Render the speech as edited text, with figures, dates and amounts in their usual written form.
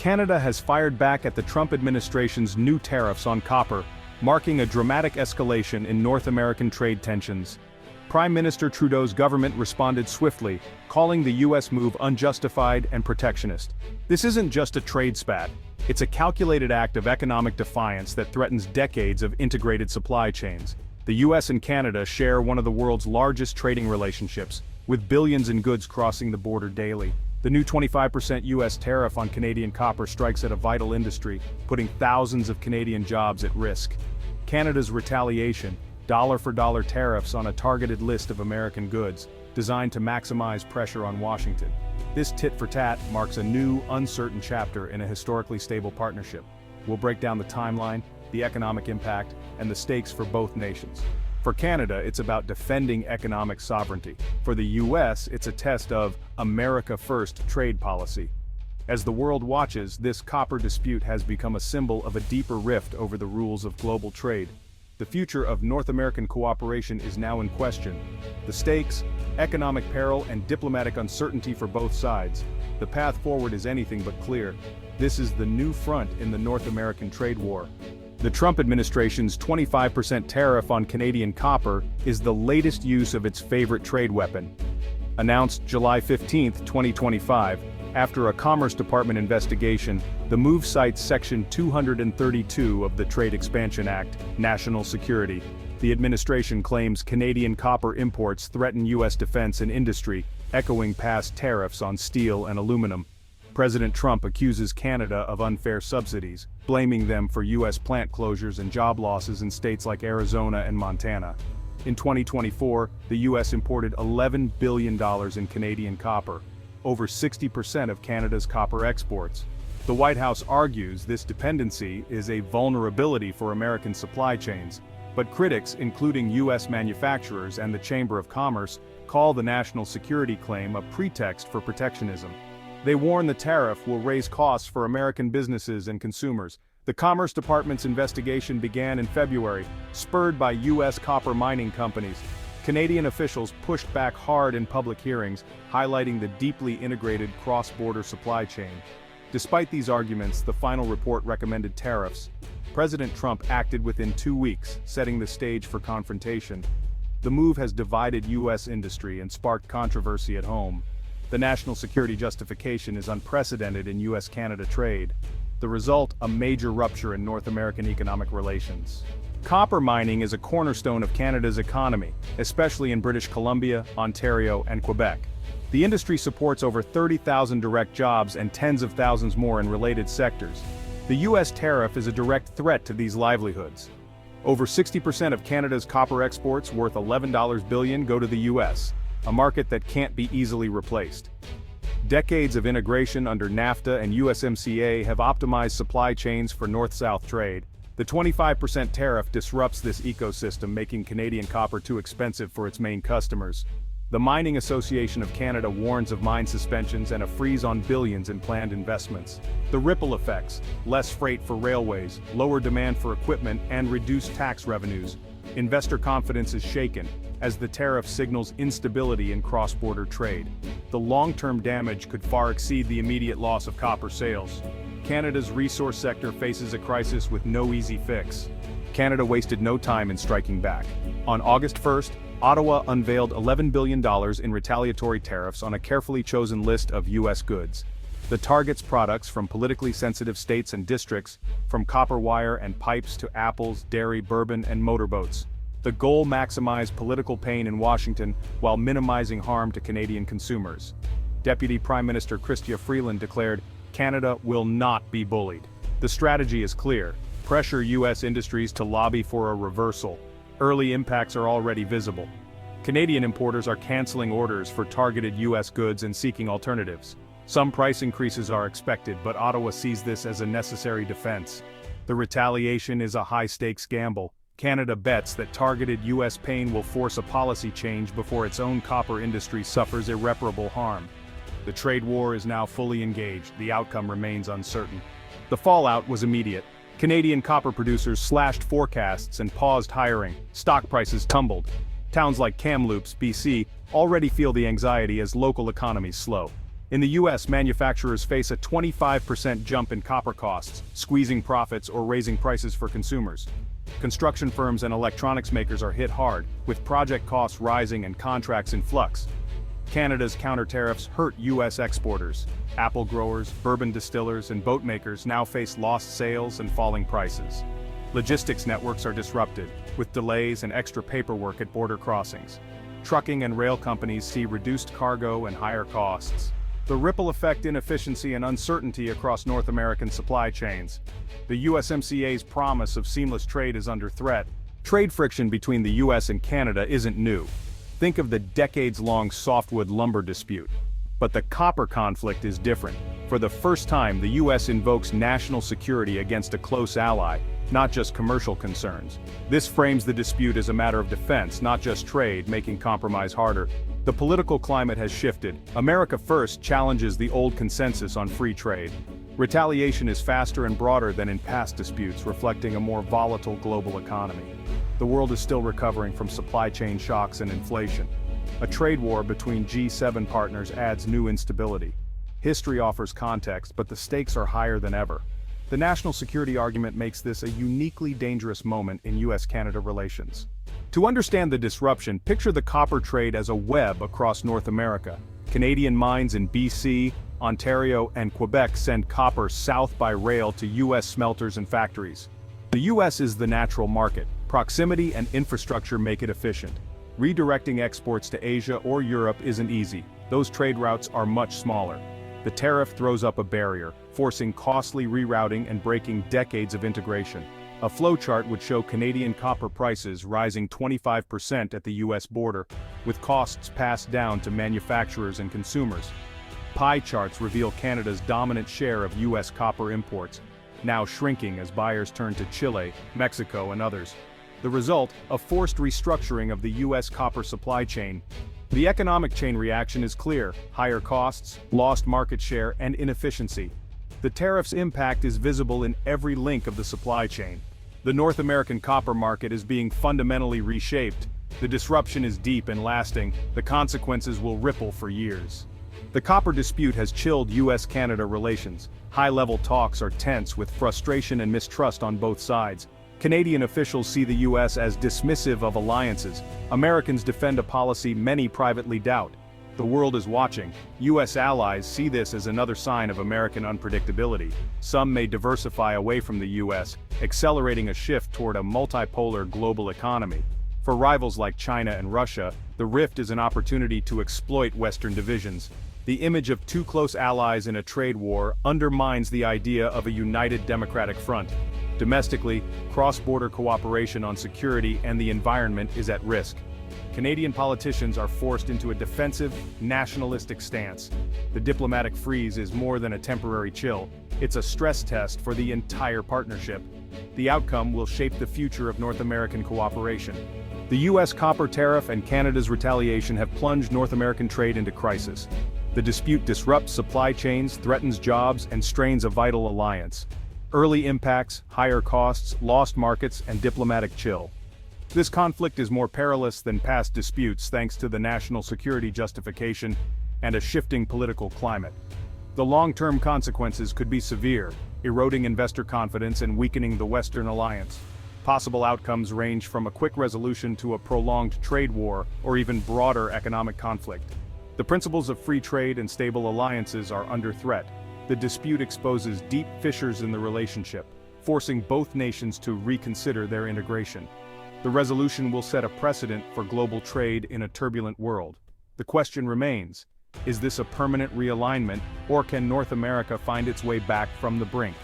Canada has fired back at the Trump administration's new tariffs on copper, marking a dramatic escalation in North American trade tensions. Prime Minister Trudeau's government responded swiftly, calling the U.S. move unjustified and protectionist. This isn't just a trade spat. It's a calculated act of economic defiance that threatens decades of integrated supply chains. The U.S. and Canada share one of the world's largest trading relationships, with billions in goods crossing the border daily. The new 25% U.S. tariff on Canadian copper strikes at a vital industry, putting thousands of Canadian jobs at risk. Canada's retaliation, dollar-for-dollar tariffs on a targeted list of American goods, designed to maximize pressure on Washington. This tit-for-tat marks a new, uncertain chapter in a historically stable partnership. We'll break down the timeline, the economic impact, and the stakes for both nations. For Canada, it's about defending economic sovereignty. For the U.S., it's a test of America First trade policy. As the world watches, this copper dispute has become a symbol of a deeper rift over the rules of global trade. The future of North American cooperation is now in question. The stakes, economic peril, and diplomatic uncertainty for both sides. The path forward is anything but clear. This is the new front in the North American trade war. The Trump administration's 25% tariff on Canadian copper is the latest use of its favorite trade weapon. Announced July 15, 2025, after a Commerce Department investigation, the move cites Section 232 of the Trade Expansion Act, National Security. The administration claims Canadian copper imports threaten U.S. defense and industry, echoing past tariffs on steel and aluminum. President Trump accuses Canada of unfair subsidies, blaming them for U.S. plant closures and job losses in states like Arizona and Montana. In 2024, the U.S. imported $11 billion in Canadian copper, over 60% of Canada's copper exports. The White House argues this dependency is a vulnerability for American supply chains, but critics, including U.S. manufacturers and the Chamber of Commerce, call the national security claim a pretext for protectionism. They warn the tariff will raise costs for American businesses and consumers. The Commerce Department's investigation began in February, spurred by U.S. copper mining companies. Canadian officials pushed back hard in public hearings, highlighting the deeply integrated cross-border supply chain. Despite these arguments, the final report recommended tariffs. President Trump acted within 2 weeks, setting the stage for confrontation. The move has divided U.S. industry and sparked controversy at home. The national security justification is unprecedented in U.S.-Canada trade. The result, a major rupture in North American economic relations. Copper mining is a cornerstone of Canada's economy, especially in British Columbia, Ontario, and Quebec. The industry supports over 30,000 direct jobs and tens of thousands more in related sectors. The U.S. tariff is a direct threat to these livelihoods. Over 60% of Canada's copper exports, worth $11 billion, go to the U.S., a market that can't be easily replaced. Decades of integration under NAFTA and USMCA have optimized supply chains for North-South trade. The 25% tariff disrupts this ecosystem, making Canadian copper too expensive for its main customers. The Mining Association of Canada warns of mine suspensions and a freeze on billions in planned investments. The ripple effects, less freight for railways, lower demand for equipment, and reduced tax revenues. Investor confidence is shaken, as the tariff signals instability in cross-border trade. The long-term damage could far exceed the immediate loss of copper sales. Canada's resource sector faces a crisis with no easy fix. Canada wasted no time in striking back. On August 1st, Ottawa unveiled $11 billion in retaliatory tariffs on a carefully chosen list of U.S. goods. The targets products from politically sensitive states and districts, from copper wire and pipes to apples, dairy, bourbon, and motorboats. The goal maximized political pain in Washington while minimizing harm to Canadian consumers. Deputy Prime Minister Chrystia Freeland declared, "Canada will not be bullied." The strategy is clear: pressure U.S. industries to lobby for a reversal. Early impacts are already visible. Canadian importers are canceling orders for targeted U.S. goods and seeking alternatives. Some price increases are expected, but Ottawa sees this as a necessary defense. The retaliation is a high-stakes gamble. Canada bets that targeted U.S. pain will force a policy change before its own copper industry suffers irreparable harm. The trade war is now fully engaged. The outcome remains uncertain. The fallout was immediate. Canadian copper producers slashed forecasts and paused hiring. Stock prices tumbled. Towns like Kamloops, BC, already feel the anxiety as local economies slow. In the US, manufacturers face a 25% jump in copper costs, squeezing profits or raising prices for consumers. Construction firms and electronics makers are hit hard, with project costs rising and contracts in flux. Canada's counter-tariffs hurt US exporters. Apple growers, bourbon distillers, and boat makers now face lost sales and falling prices. Logistics networks are disrupted, with delays and extra paperwork at border crossings. Trucking and rail companies see reduced cargo and higher costs. The ripple effect inefficiency and uncertainty across North American supply chains. The USMCA's promise of seamless trade is under threat. Trade friction between the US and Canada isn't new. Think of the decades-long softwood lumber dispute. But the copper conflict is different. For the first time, the US invokes national security against a close ally, not just commercial concerns. This frames the dispute as a matter of defense, not just trade, making compromise harder. The political climate has shifted. America First challenges the old consensus on free trade. Retaliation is faster and broader than in past disputes, reflecting a more volatile global economy. The world is still recovering from supply chain shocks and inflation. A trade war between G7 partners adds new instability. History offers context, but the stakes are higher than ever. The national security argument makes this a uniquely dangerous moment in US-Canada relations. To understand the disruption, picture the copper trade as a web across North America. Canadian mines in BC, Ontario, and Quebec send copper south by rail to US smelters and factories. The US is the natural market. Proximity and infrastructure make it efficient. Redirecting exports to Asia or Europe isn't easy. Those trade routes are much smaller. The tariff throws up a barrier, forcing costly rerouting and breaking decades of integration. A flowchart would show Canadian copper prices rising 25% at the US border, with costs passed down to manufacturers and consumers. Pie charts reveal Canada's dominant share of US copper imports, now shrinking as buyers turn to Chile, Mexico, and others. The result, a forced restructuring of the US copper supply chain. The economic chain reaction is clear: higher costs, lost market share, and inefficiency. The tariff's impact is visible in every link of the supply chain. The North American copper market is being fundamentally reshaped. The disruption is deep and lasting. The consequences will ripple for years. The copper dispute has chilled US-Canada relations. High-level talks are tense with frustration and mistrust on both sides. Canadian officials see the US as dismissive of alliances. Americans defend a policy many privately doubt. The world is watching. US allies see this as another sign of American unpredictability. Some may diversify away from the US, accelerating a shift toward a multipolar global economy. For rivals like China and Russia, the rift is an opportunity to exploit Western divisions. The image of two close allies in a trade war undermines the idea of a united democratic front. Domestically, cross-border cooperation on security and the environment is at risk. Canadian politicians are forced into a defensive, nationalistic stance. The diplomatic freeze is more than a temporary chill. It's a stress test for the entire partnership. The outcome will shape the future of North American cooperation. The US copper tariff and Canada's retaliation have plunged North American trade into crisis. The dispute disrupts supply chains, threatens jobs, and strains a vital alliance. Early impacts, higher costs, lost markets, and diplomatic chill. This conflict is more perilous than past disputes thanks to the national security justification and a shifting political climate. The long-term consequences could be severe, eroding investor confidence and weakening the Western alliance. Possible outcomes range from a quick resolution to a prolonged trade war or even broader economic conflict. The principles of free trade and stable alliances are under threat. The dispute exposes deep fissures in the relationship, forcing both nations to reconsider their integration. The resolution will set a precedent for global trade in a turbulent world. The question remains, is this a permanent realignment, or can North America find its way back from the brink?